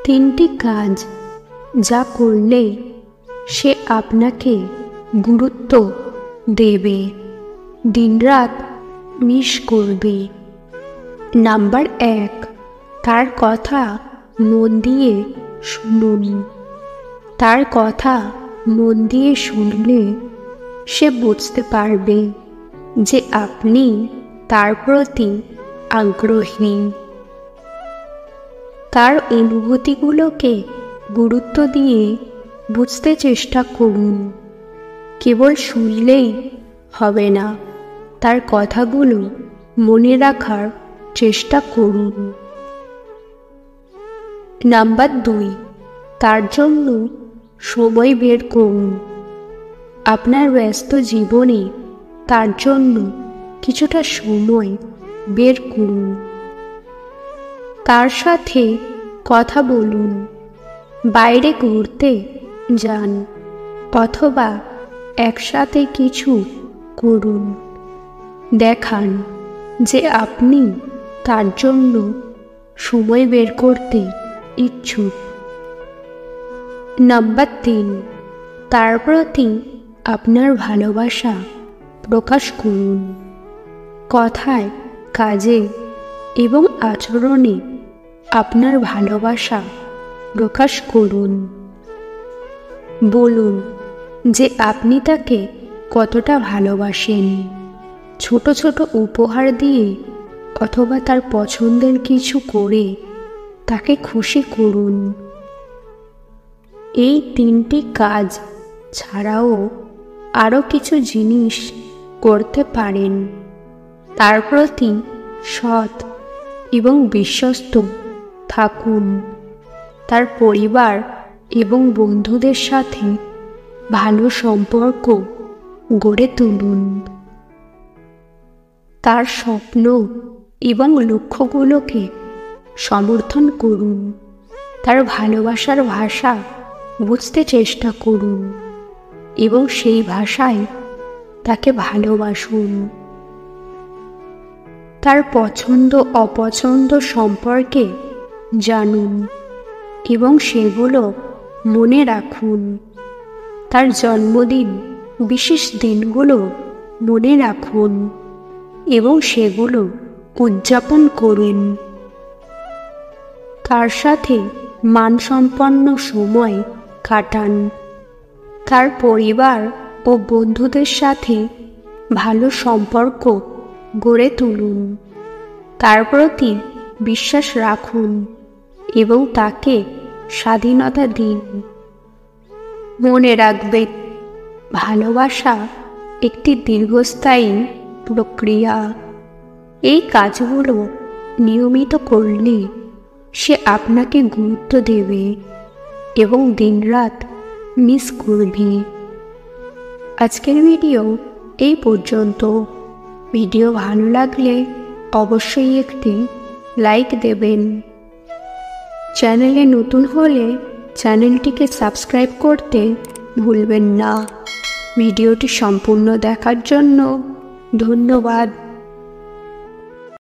তিনটি কাজ যা করলে সে আপনাকে গুরুত্ব দেবে, দিনরাত মিস করবে। নাম্বার 1, তার কথা মন দিয়ে শুনুন। তার কথা মন দিয়ে শুনলে সে বুঝতে পারবে যে আপনি তার প্রতি আগ্রহী। তার অনুভূতিগুলোকে গুরুত্ব দিয়ে বুঝতে চেষ্টা করুন। কেবল শুনলেই হবে না, তার কথাগুলো মনে রাখার চেষ্টা করুন। নাম্বার 2, তার জন্য সময় বের করুন। আপনার ব্যস্ত জীবনে তার জন্য কিছুটা সময় বের করুন। তার সাথে কথা বলুন, বাইরে ঘুরতে যান অথবা একসাথে কিছু করুন। দেখান যে আপনি তার জন্য সময় বের করতে ইচ্ছুক। নাম্বার 3, তার প্রতি আপনার ভালোবাসা প্রকাশ করুন। কথায়, কাজে এবং আচরণে আপনার ভালোবাসা প্রকাশ করুন। বলুন যে আপনি তাকে কতটা ভালোবাসেন। ছোট ছোট উপহার দিয়ে অথবা তার পছন্দের কিছু করে তাকে খুশি করুন। এই 3টি কাজ ছাড়াও আরও কিছু জিনিস করতে পারেন। তার প্রতি সৎ এবং বিশ্বস্ত থাকুন। তার পরিবার এবং বন্ধুদের সাথে ভালো সম্পর্ক গড়ে তুলুন। তার স্বপ্ন এবং লক্ষ্যগুলোকে সমর্থন করুন। তার ভালোবাসার ভাষা বুঝতে চেষ্টা করুন এবং সেই ভাষায় তাকে ভালোবাসুন। তার পছন্দ অপছন্দ সম্পর্কে জানুন এবং সেগুলো মনে রাখুন। তার জন্মদিন, বিশেষ দিনগুলো মনে রাখুন এবং সেগুলো উদযাপন করুন। তার সাথে মানসম্পন্ন সময় কাটান। তার পরিবার ও বন্ধুদের সাথে ভালো সম্পর্ক গড়ে তুলুন। তার প্রতি বিশ্বাস রাখুন এবং তাকে স্বাধীনতা দিন। মনে রাখবেন, ভালোবাসা একটি দীর্ঘস্থায়ী প্রক্রিয়া। এই কাজগুলো নিয়মিত করলে সে আপনাকে গুরুত্ব দেবে এবং দিনরাত মিস করবে। আজকের ভিডিও এই পর্যন্ত। ভিডিও ভালো লাগলে অবশ্যই একটি লাইক দেবেন। চ্যানেলে নতুন হলে চ্যানেলটিকে সাবস্ক্রাইব করতে ভুলবেন না। ভিডিওটি সম্পূর্ণ দেখার জন্য ধন্যবাদ।